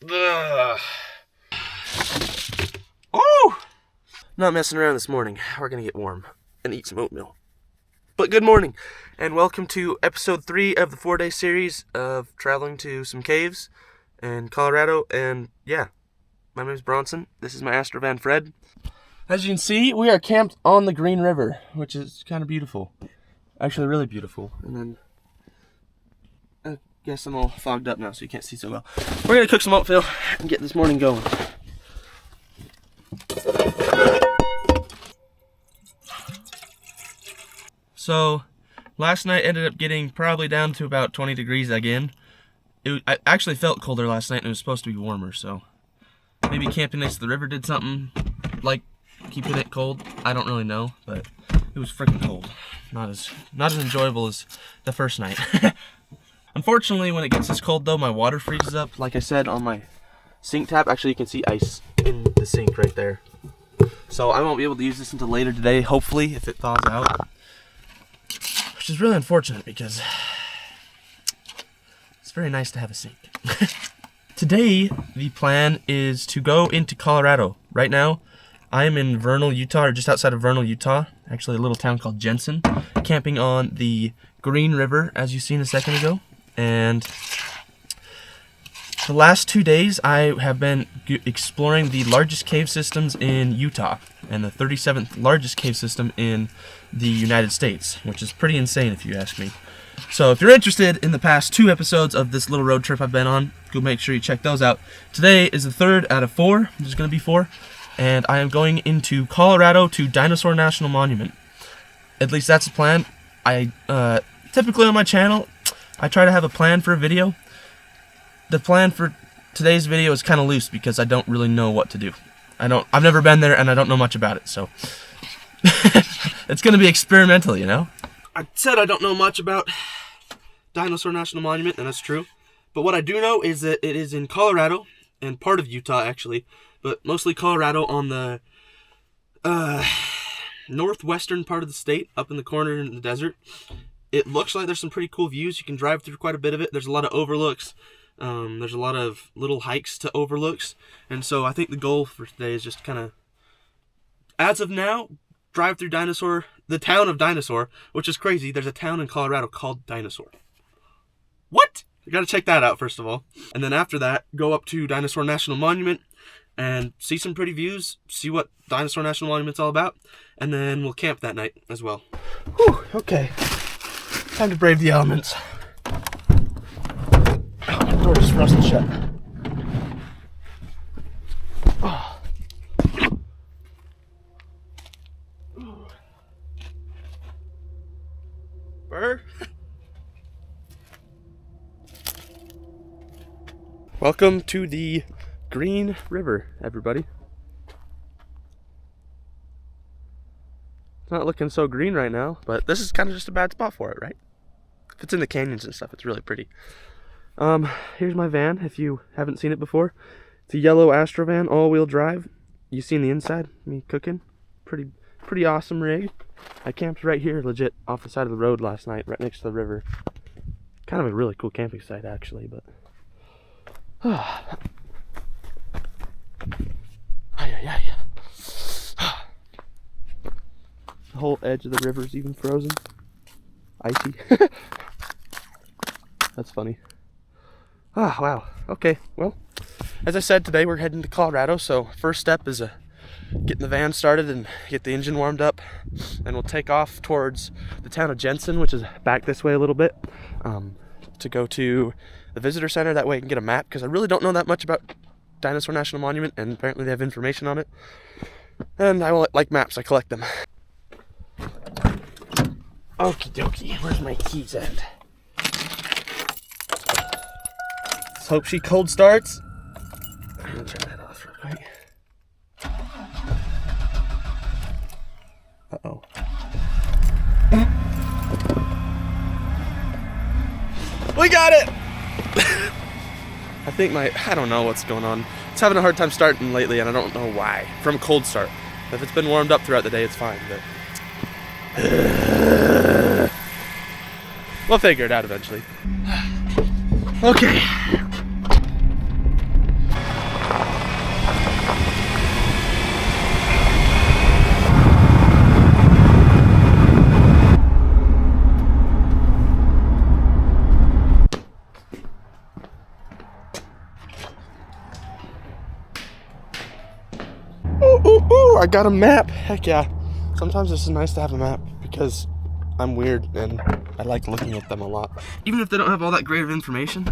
Ugh. Oh! Not messing around this morning. We're gonna get warm and eat some oatmeal. But good morning, and welcome to episode 3 of the 4-day series of traveling to some caves in Colorado. And yeah, my name is Bronson. This is my Astrovan Fred. As you can see, we are camped on the Green River, which is kind of beautiful. Actually, really beautiful. And then, I guess I'm all fogged up now, so you can't see so well. We're gonna cook some oatmeal and get this morning going. So, last night ended up getting probably down to about 20 degrees again. I actually felt colder last night, and it was supposed to be warmer, so maybe camping next to the river did something like keeping it cold. I don't really know, but it was freaking cold. Not as enjoyable as the first night. Unfortunately, when it gets this cold though, my water freezes up. Like I said, on my sink tap, actually you can see ice in the sink right there. So I won't be able to use this until later today, hopefully, if it thaws out. Which is really unfortunate because it's very nice to have a sink. Today, the plan is to go into Colorado. Right now, I am in Vernal, Utah, or just outside of Vernal, Utah. Actually, a little town called Jensen. Camping on the Green River, as you seen a second ago. And the last 2 days, I have been exploring the largest cave systems in Utah and the 37th largest cave system in the United States, which is pretty insane if you ask me. So if you're interested in the past 2 episodes of this little road trip I've been on, go make sure you check those out. Today is the 3rd out of 4. There's going to be 4. And I am going into Colorado to Dinosaur National Monument. At least that's the plan. I typically on my channel, I try to have a plan for a video. The plan for today's video is kind of loose because I don't really know what to do. I've never been there and I don't know much about it, so it's going to be experimental, you know? I said I don't know much about Dinosaur National Monument, and that's true. But what I do know is that it is in Colorado and part of Utah, actually. But mostly Colorado on the northwestern part of the state, up in the corner in the desert. It looks like there's some pretty cool views. You can drive through quite a bit of it. There's a lot of overlooks. There's a lot of little hikes to overlooks. And so I think the goal for today is just kind of, as of now, drive through the town of Dinosaur, which is crazy. There's a town in Colorado called Dinosaur. What? You gotta check that out, first of all. And then after that, go up to Dinosaur National Monument and see some pretty views, see what Dinosaur National Monument's all about, and then we'll camp that night as well. Whew, okay. Time to brave the elements. Oh, my door just rusted shut. Oh. Burr. Welcome to the Green River, everybody. It's not looking so green right now, but this is kind of just a bad spot for it, right? If it's in the canyons and stuff, it's really pretty. Here's my van, if you haven't seen it before. It's a yellow Astrovan, all-wheel drive. You seen the inside, me cooking. Pretty awesome rig. I camped right here, legit, off the side of the road last night, right next to the river. Kind of a really cool camping site, actually, but... The whole edge of the river is even frozen. Icy. That's funny. Ah, wow. Okay, well, as I said, today we're heading to Colorado, so first step is getting the van started and get the engine warmed up. And we'll take off towards the town of Jensen, which is back this way a little bit, to go to the visitor center. That way I can get a map, because I really don't know that much about Dinosaur National Monument, and apparently they have information on it. And I like maps, I collect them. Okie dokie, where's my keys at? Let's hope she cold starts. I'm gonna turn that off real quick. Uh-oh. We got it! I don't know what's going on. It's having a hard time starting lately, and I don't know why. From a cold start. If it's been warmed up throughout the day, it's fine, but... we'll figure it out eventually. Okay. Woo! I got a map. Heck yeah. Sometimes it's nice to have a map because I'm weird and I like looking at them a lot. Even if they don't have all that great of information,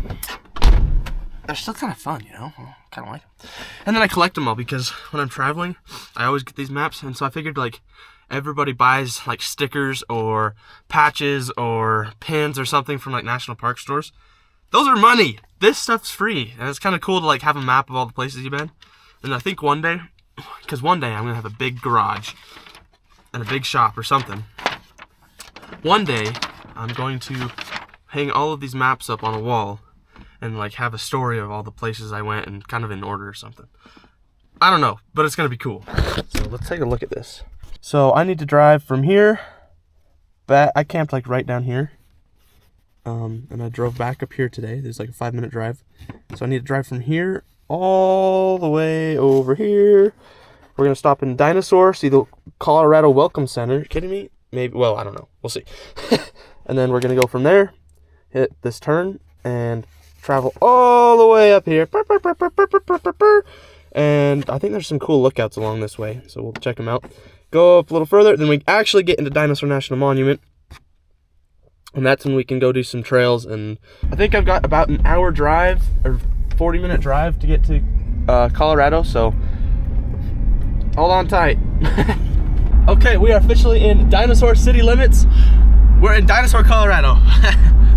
they're still kind of fun, you know? I kind of like them. And then I collect them all because when I'm traveling, I always get these maps. And so I figured like everybody buys like stickers or patches or pins or something from like national park stores. Those are money. This stuff's free. And it's kind of cool to like have a map of all the places you've been. And I think one day, because one day I'm going to have a big garage and a big shop or something. One day I'm going to hang all of these maps up on a wall and like have a story of all the places I went and kind of in order or something. I don't know, but it's going to be cool. So let's take a look at this. So I need to drive from here back. I camped like right down here. And I drove back up here today. There's like a 5-minute drive. So I need to drive from here all the way over here. We're going to stop in Dinosaur, see the Colorado Welcome Center. Are you kidding me? Maybe, well, I don't know. We'll see. And then we're going to go from there, hit this turn, and travel all the way up here. And I think there's some cool lookouts along this way, so we'll check them out. Go up a little further, then we actually get into Dinosaur National Monument. And that's when we can go do some trails. And I think I've got about an hour drive, or 40-minute drive to get to Colorado, so hold on tight. Okay, we are officially in Dinosaur city limits. We're in Dinosaur, Colorado.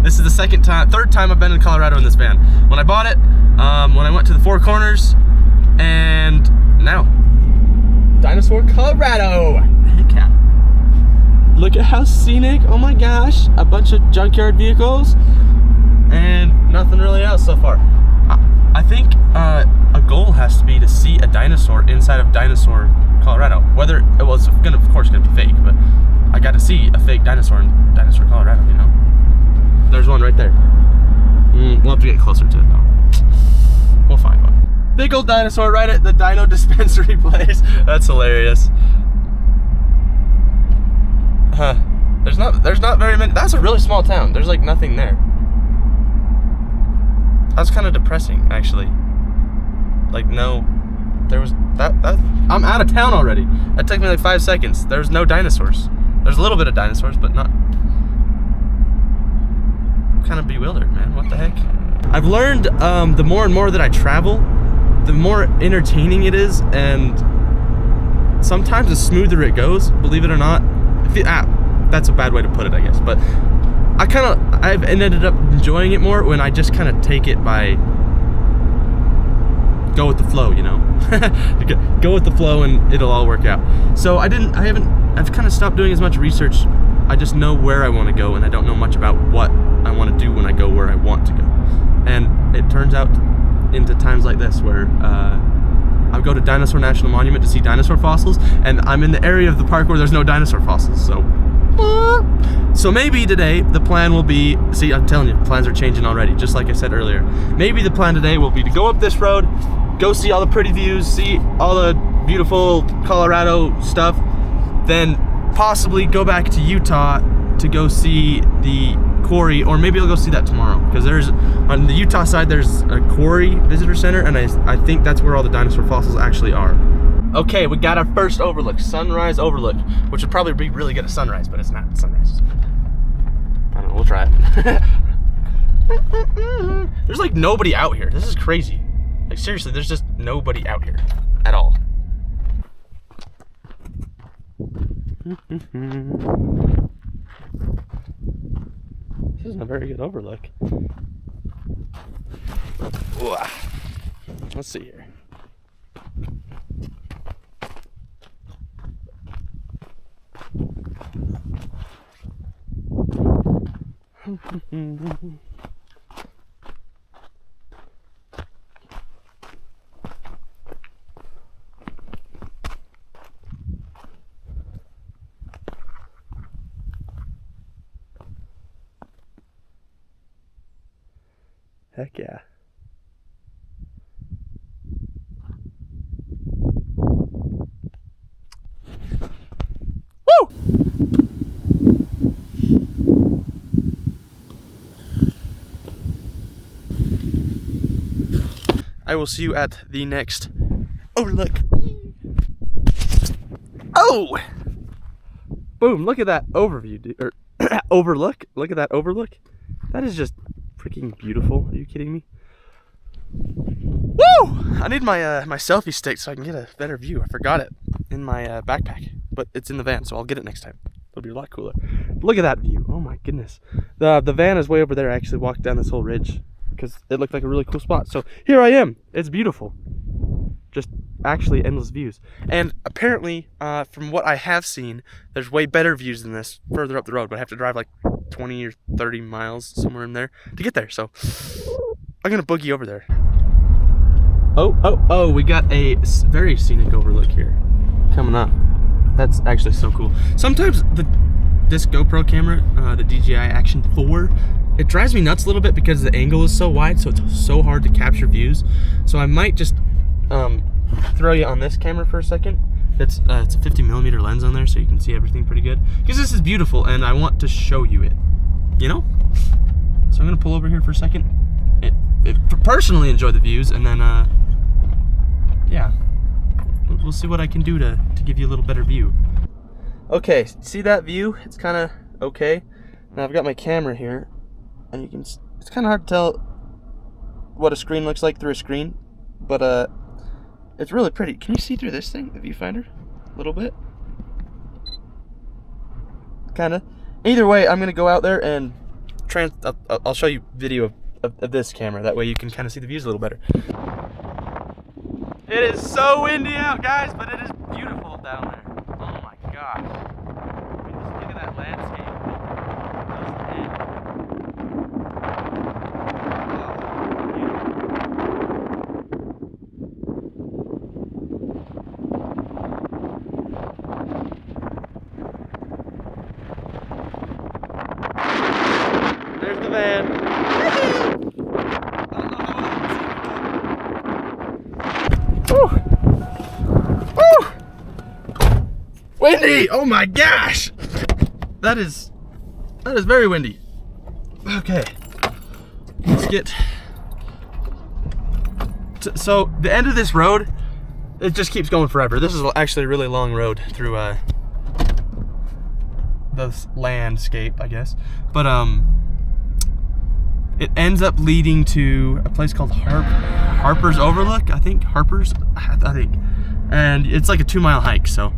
This is the third time I've been in Colorado in this van. When I bought it, when I went to the Four Corners, and now Dinosaur, Colorado. Heck yeah. Look at how scenic. Oh my gosh, a bunch of junkyard vehicles and nothing really else so far. I think a goal has to be to see a dinosaur inside of Dinosaur, Colorado. Whether it was gonna, of course, gonna be fake, but I got to see a fake dinosaur in Dinosaur, Colorado. You know, there's one right there. We'll have to get closer to it though. We'll find one. Big old dinosaur right at the Dino Dispensary place. That's hilarious. Huh. There's not very many. That's a really small town. There's like nothing there. That's kind of depressing, actually. Like, no, there was that. I'm out of town already. That took me like 5 seconds. There's no dinosaurs. There's a little bit of dinosaurs, but not. I'm kind of bewildered, man. What the heck? I've learned the more and more that I travel, the more entertaining it is, and sometimes the smoother it goes. Believe it or not. That's a bad way to put it, I guess, but I've ended up enjoying it more when I just kind of take it by go with the flow, you know. Go with the flow and it'll all work out. So I've kind of stopped doing as much research. I just know where I want to go, and I don't know much about what I want to do when I go where I want to go. And it turns out into times like this where I go to Dinosaur National Monument to see dinosaur fossils, and I'm in the area of the park where there's no dinosaur fossils, so maybe today the plan will be, see, I'm telling you, plans are changing already, just like I said earlier. Maybe the plan today will be to go up this road, go see all the pretty views, see all the beautiful Colorado stuff, then possibly go back to Utah to go see the quarry, or maybe I'll go see that tomorrow, because there's, on the Utah side, there's a quarry visitor center, and I think that's where all the dinosaur fossils actually are. Okay, we got our first overlook, sunrise overlook, which would probably be really good at sunrise, but it's not sunrise. I don't know, we'll try it. There's like nobody out here. This is crazy. Like seriously, there's just nobody out here at all. This isn't a very good overlook. Let's see here. Heck yeah. Woo! I will see you at the next overlook. Oh! Boom, look at that overview, dude. Or overlook. Look at that overlook. That is just freaking beautiful. Are you kidding me? Woo! I need my my selfie stick so I can get a better view. I forgot it in my backpack, but it's in the van, so I'll get it next time. It'll be a lot cooler. Look at that view. Oh my goodness. The van is way over there. I actually walked down this whole ridge because it looked like a really cool spot. So here I am. It's beautiful. Just actually endless views. And apparently, from what I have seen, there's way better views than this further up the road, but I have to drive like 20 or 30 miles somewhere in there to get there. So I'm gonna boogie over there. Oh, we got a very scenic overlook here coming up. That's actually so cool. Sometimes this GoPro camera, the DJI Action 4, it drives me nuts a little bit because the angle is so wide, so it's so hard to capture views. So I might just throw you on this camera for a second. It's a 50mm lens on there, so you can see everything pretty good. Because this is beautiful, and I want to show you it. You know? So I'm gonna pull over here for a second. Personally enjoy the views, and then yeah, we'll see what I can do to give you a little better view. Okay, see that view? It's kind of okay. Now I've got my camera here, and you can. It's kind of hard to tell what a screen looks like through a screen, but it's really pretty. Can you see through this thing, the viewfinder, a little bit? Kind of. Either way, I'm gonna go out there and I'll show you video of this camera. That way you can kind of see the views a little better. It is so windy out, guys, but it is beautiful down there. Oh my gosh. I mean, just look at that landscape. There's the van. Windy! Oh my gosh! That is very windy. Okay, let's get. So the end of this road, it just keeps going forever. This is actually a really long road through the landscape, I guess. But it ends up leading to a place called Harper's Overlook. I think and it's like a 2-mile hike. So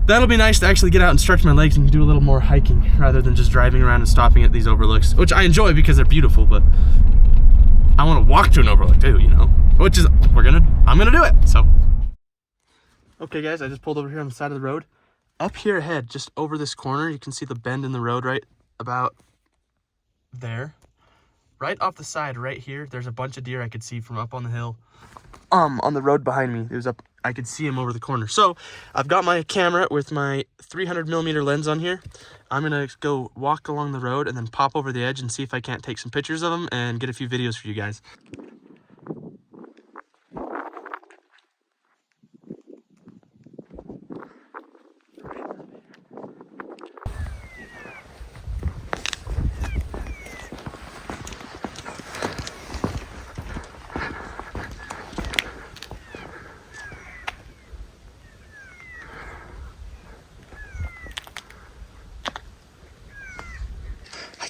that'll be nice to actually get out and stretch my legs and do a little more hiking rather than just driving around and stopping at these overlooks, which I enjoy because they're beautiful, but I want to walk to an overlook too, you know, which is, I'm gonna do it, so. Okay guys, I just pulled over here on the side of the road. Up here ahead, just over this corner, you can see the bend in the road right about there. Right off the side right here, there's a bunch of deer I could see from up on the hill. On the road behind me, it was up, I could see him over the corner. So I've got my camera with my 300mm lens on here. I'm gonna go walk along the road and then pop over the edge and see if I can't take some pictures of them and get a few videos for you guys.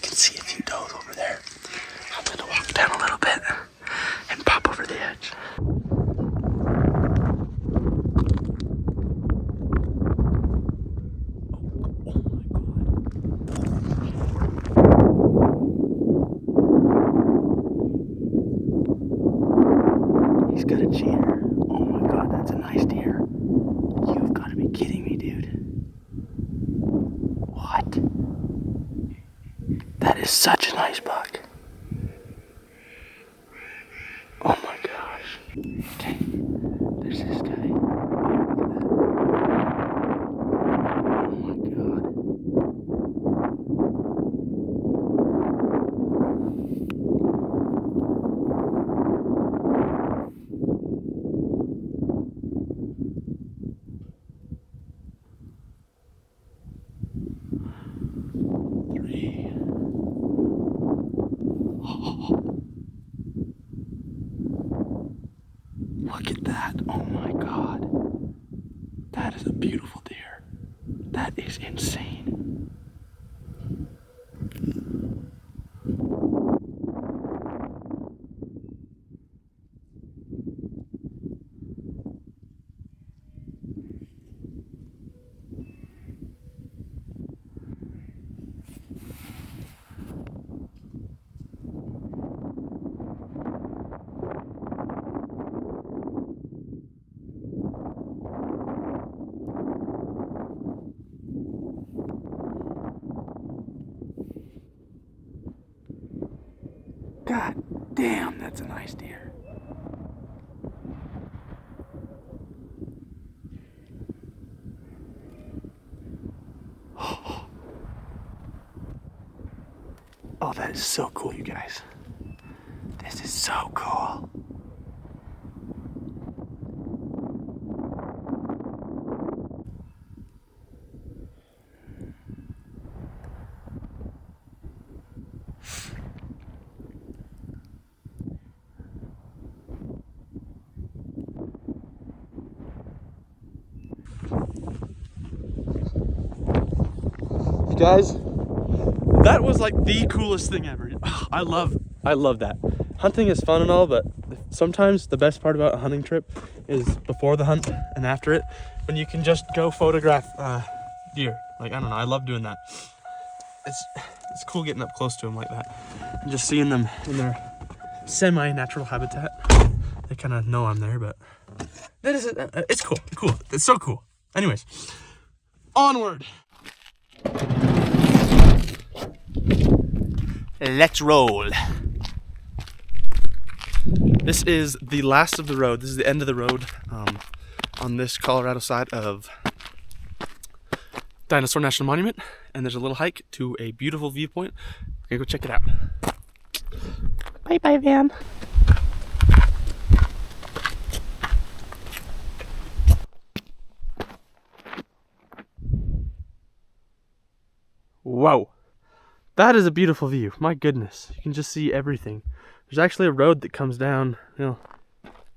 See a few does over there. I'm gonna walk down a little bit and pop over the edge. He's got a cheater. Oh my god, that's a nice deer. You've got to be kidding me, dude. What? That is such a nice buck. Oh my gosh. Okay, there's this guy. Oh my god. Look at that. Oh my god. That is a beautiful deer. That is insane. God damn, that's a nice deer. Oh, that is so cool, you guys. This is so cool. Guys, that was like the coolest thing ever. I love that. Hunting is fun and all, but sometimes the best part about a hunting trip is before the hunt and after it, when you can just go photograph deer. Like, I don't know, I love doing that. It's cool getting up close to them like that and just seeing them in their semi-natural habitat. They kind of know I'm there, but that is it's cool. It's so cool. Anyways, onward. Let's roll. This is the last of the road. This is the end of the road on this Colorado side of Dinosaur National Monument, and there's a little hike to a beautiful viewpoint. I'm gonna go check it out. Bye bye, van. Whoa. That is a beautiful view. My goodness. You can just see everything. There's actually a road that comes down,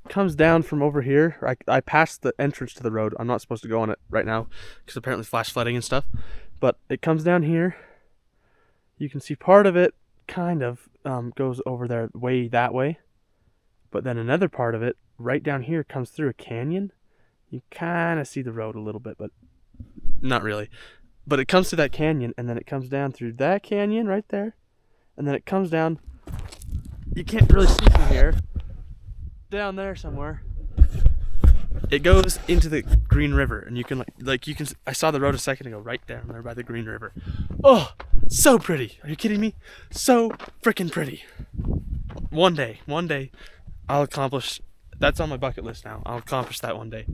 comes down from over here. I passed the entrance to the road. I'm not supposed to go on it right now because apparently flash flooding and stuff. But it comes down here. You can see part of it kind of goes over there way that way. But then another part of it right down here comes through a canyon. You kind of see the road a little bit, but not really. But it comes to that canyon, and then it comes down through that canyon right there. And then it comes down, you can't really see from here, down there somewhere. It goes into the Green River, and you can, I saw the road a second ago, right down there by the Green River. Oh, so pretty. Are you kidding me? So freaking pretty. One day, I'll accomplish, that's on my bucket list now. I'll accomplish that one day.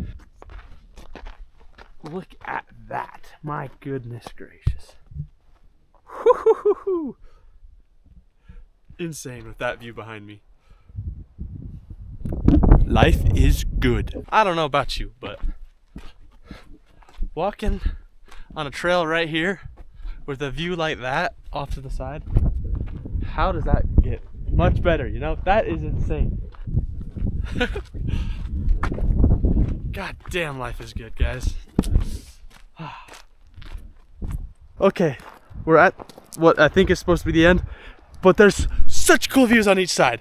Look at that. My goodness gracious. Woo-hoo-hoo-hoo. Insane with that view behind me. Life is good. I don't know about you, but walking on a trail right here with a view like that off to the side, how does that get much better? That is insane. God damn, life is good, guys. Okay, we're at what I think is supposed to be the end, but there's such cool views on each side.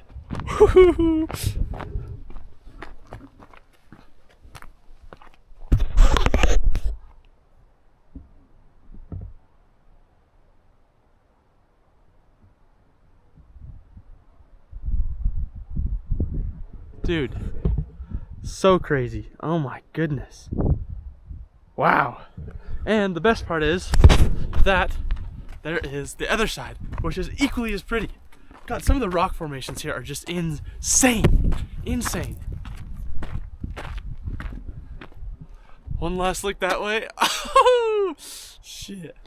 Dude, so crazy. Oh my goodness. Wow. And the best part is that there is the other side, which is equally as pretty. God, some of the rock formations here are just insane. Insane. One last look that way. Oh, shit.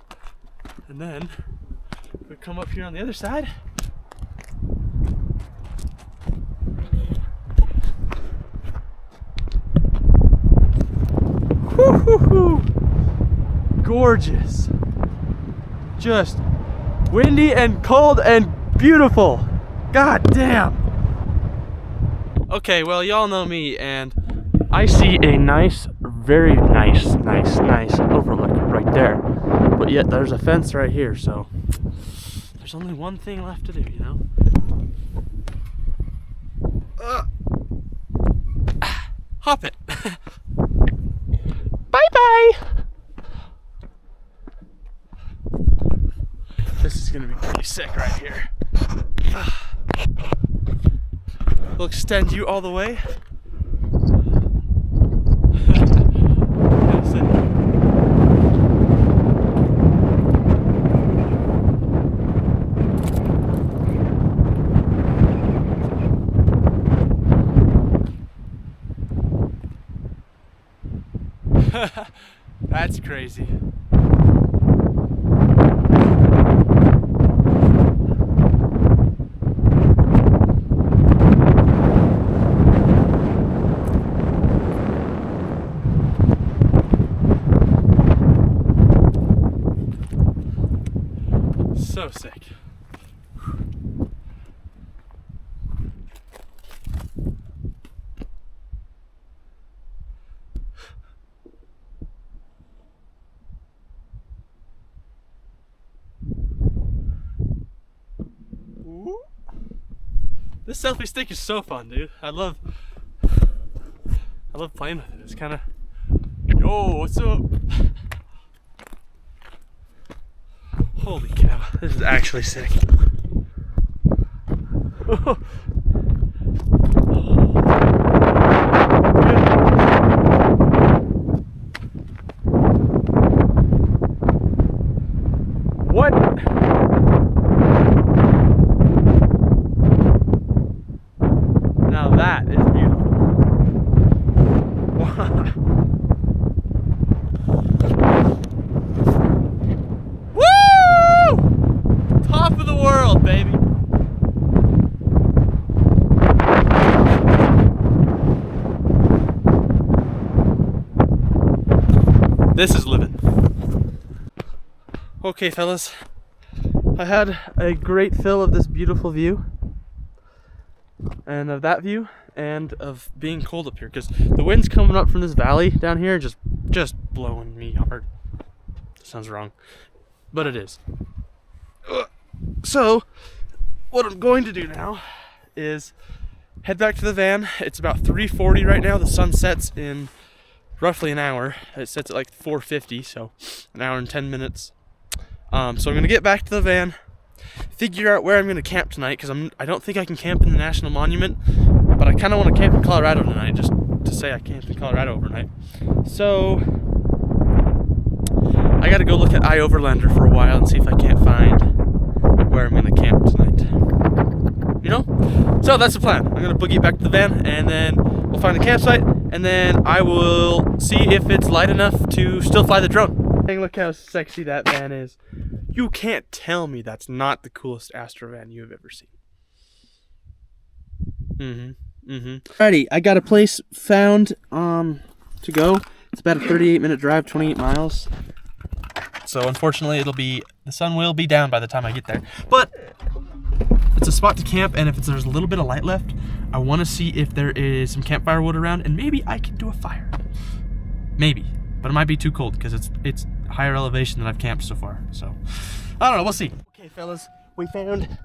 And then we come up here on the other side. Woo-hoo-hoo. Gorgeous. Just windy and cold and beautiful. God damn. Okay, well, y'all know me, and I see a nice very nice overlook right there. But yet there's a fence right here, so there's only one thing left to do, you know? Hop it. Bye-bye. This is gonna be pretty sick right here. We'll extend you all the way. That's crazy. So sick. This selfie stick is so fun, dude. I love playing with it. It's kind of, yo, what's up? Holy cow, this is actually sick. What? Now that is beautiful. Woo! Top of the world, baby. This is living. Okay, fellas, I had a great fill of this beautiful view, and of that view, and of being cold up here, because the wind's coming up from this valley down here, just blowing me hard. Sounds wrong, but it is. So, what I'm going to do now is head back to the van. It's about 3:40 right now. The sun sets in roughly an hour. It sets at like 4:50, so an hour and 10 minutes. So I'm gonna get back to the van, figure out where I'm gonna camp tonight, because I don't think I can camp in the National Monument, but I kind of want to camp in Colorado tonight, just to say I camped in Colorado overnight. So I gotta go look at iOverlander for a while and see if I can't find where I'm gonna camp tonight. You know? So that's the plan. I'm gonna boogie back to the van, and then we'll find a campsite, and then I will see if it's light enough to still fly the drone. Hey, look how sexy that van is. You can't tell me that's not the coolest Astro van you have ever seen. Alrighty, I got a place found to go. It's about a 38-minute drive, 28 miles. So unfortunately, the sun will be down by the time I get there. But it's a spot to camp, and if there's a little bit of light left, I want to see if there is some campfire wood around, and maybe I can do a fire. Maybe, but it might be too cold because it's higher elevation than I've camped so far. So I don't know, we'll see. Okay, fellas, we found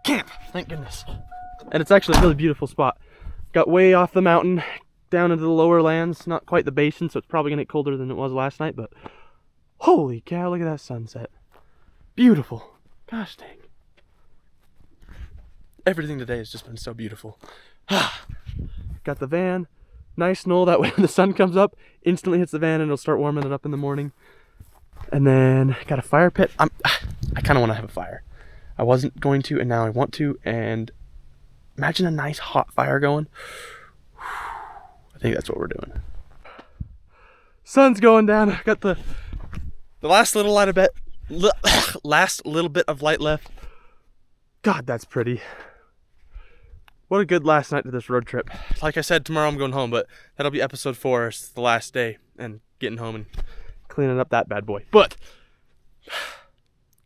camp, thank goodness. And it's actually a really beautiful spot. Got way off the mountain, down into the lower lands, not quite the basin, so it's probably gonna get colder than it was last night, but holy cow, look at that sunset. Beautiful. Gosh dang. Everything today has just been so beautiful. Got the van, nice knoll, that way when the sun comes up, instantly hits the van and it'll start warming it up in the morning. And then got a fire pit. I kind of want to have a fire. I wasn't going to, and now I want to. And imagine a nice hot fire going. I think that's what we're doing. Sun's going down. I got the last little light of last little bit of light left. God, that's pretty. What a good last night to this road trip. Like I said, tomorrow I'm going home, but that'll be episode 4. It's the last day, and getting home and cleaning up that bad boy. But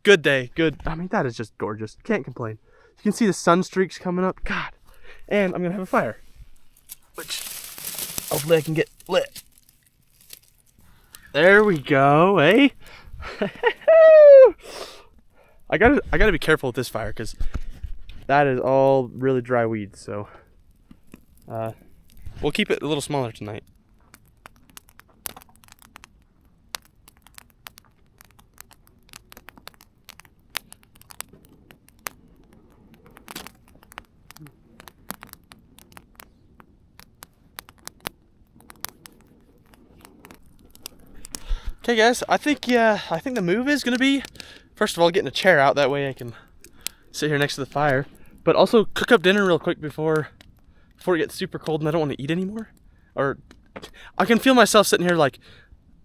good day, good. I mean, that is just gorgeous. Can't complain. You can see the sun streaks coming up. God. And I'm gonna have a fire, which hopefully I can get lit. There we go, eh? I gotta be careful with this fire because that is all really dry weeds. So we'll keep it a little smaller tonight. Okay guys, I think the move is gonna be, first of all, getting a chair out, that way I can sit here next to the fire, but also cook up dinner real quick before it gets super cold and I don't want to eat anymore. Or I can feel myself sitting here like,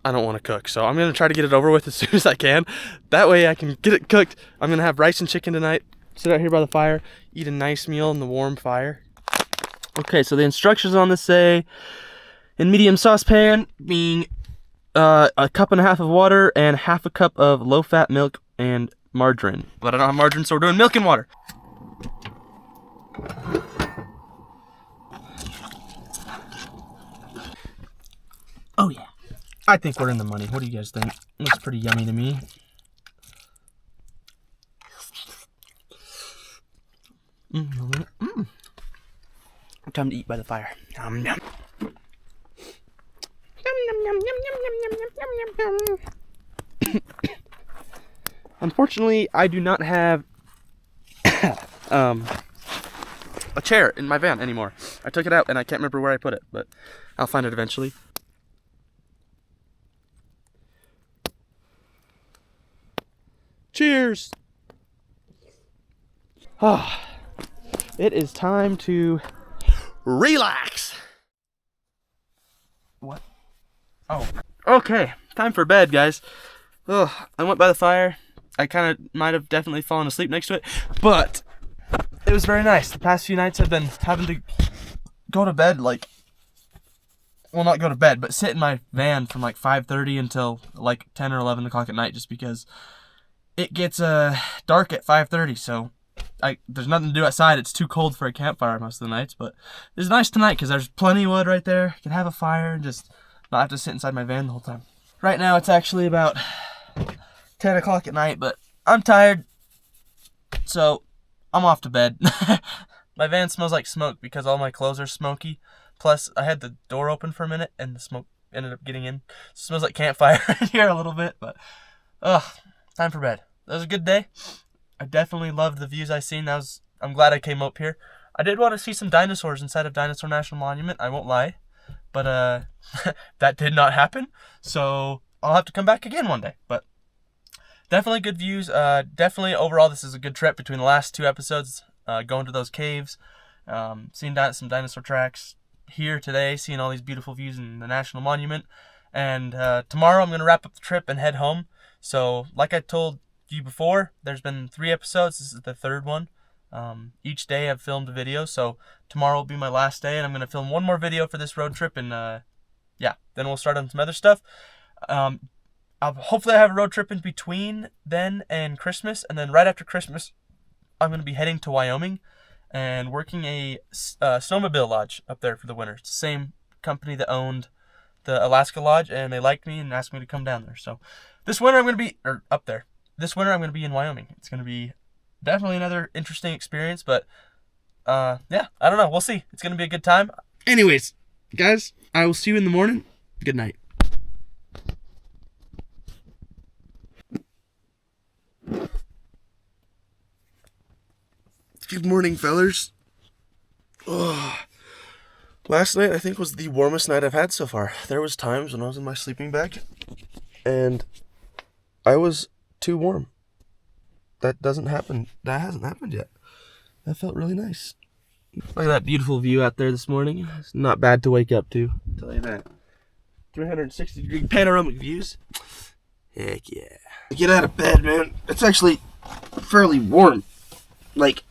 I don't want to cook, so I'm gonna try to get it over with as soon as I can. That way I can get it cooked. I'm gonna have rice and chicken tonight, sit out here by the fire, eat a nice meal in the warm fire. Okay, so the instructions on this say, in medium saucepan, being a cup and a half of water and half a cup of low-fat milk and margarine. But I don't have margarine, so we're doing milk and water. Oh yeah, I think we're in the money. What do you guys think? Looks pretty yummy to me. Time to eat by the fire. Yum, yum. Unfortunately, I do not have a chair in my van anymore. I took it out and I can't remember where I put it, but I'll find it eventually. Cheers! Ah, it is time to relax. What? Oh, okay. Time for bed, guys. Ugh, I went by the fire. I kind of might have definitely fallen asleep next to it, but it was very nice. The past few nights I've been having to go to bed like, well, not go to bed, but sit in my van from like 5:30 until like 10 or 11 o'clock at night, just because it gets dark at 5:30, so there's nothing to do outside. It's too cold for a campfire most of the nights, but it's nice tonight because there's plenty of wood right there. I can have a fire and just not have to sit inside my van the whole time. Right now it's actually about 10 o'clock at night, but I'm tired, so I'm off to bed. My van smells like smoke because all my clothes are smoky. Plus, I had the door open for a minute and the smoke ended up getting in. It smells like campfire in here a little bit, but time for bed. That was a good day. I definitely loved the views I seen. I'm glad I came up here. I did want to see some dinosaurs inside of Dinosaur National Monument, I won't lie, but that did not happen. So I'll have to come back again one day. But definitely good views. Definitely overall, this is a good trip between the last two episodes. Going to those caves, seeing some dinosaur tracks here today, seeing all these beautiful views in the National Monument. And tomorrow I'm going to wrap up the trip and head home. So like I told you before, there's been 3 episodes. This is the 3rd one. Each day I've filmed a video, so tomorrow will be my last day, and I'm going to film one more video for this road trip, and yeah, then we'll start on some other stuff. Hopefully I have a road trip in between then and Christmas, and then right after Christmas I'm going to be heading to Wyoming and working a snowmobile lodge up there for the winter. It's the same company that owned the Alaska lodge, and they liked me and asked me to come down there. So this winter I'm going to be up there. This winter I'm going to be in Wyoming. It's going to be definitely another interesting experience, but yeah, I don't know. We'll see. It's going to be a good time. Anyways, guys, I will see you in the morning. Good night. Good morning, fellers. Oh, last night I think was the warmest night I've had so far. There was times when I was in my sleeping bag and I was too warm. That doesn't happen. That hasn't happened yet. That felt really nice. Look at that beautiful view out there this morning. It's not bad to wake up to. I'll tell you that. 360-degree panoramic views. Heck yeah. Get out of bed, man. It's actually fairly warm. Like,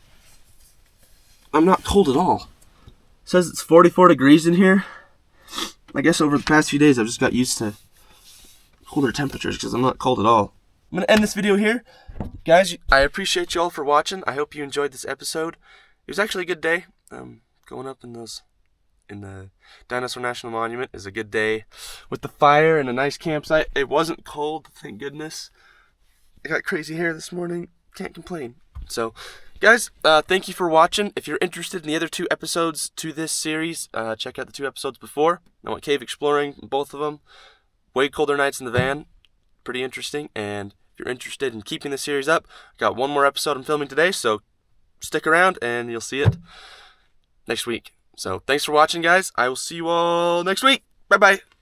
I'm not cold at all. It says it's 44 degrees in here. I guess over the past few days I've just got used to colder temperatures because I'm not cold at all. I'm going to end this video here. Guys, I appreciate you all for watching. I hope you enjoyed this episode. It was actually a good day. Going up in those in the Dinosaur National Monument is a good day with the fire and a nice campsite. It wasn't cold, thank goodness. I got crazy hair this morning, can't complain. So, guys, thank you for watching. If you're interested in the other 2 episodes to this series, check out the 2 episodes before. I went cave exploring, both of them. Way colder nights in the van, pretty interesting. And if you're interested in keeping the series up, I got 1 more episode I'm filming today, so stick around and you'll see it next week. So thanks for watching, guys. I will see you all next week. Bye-bye.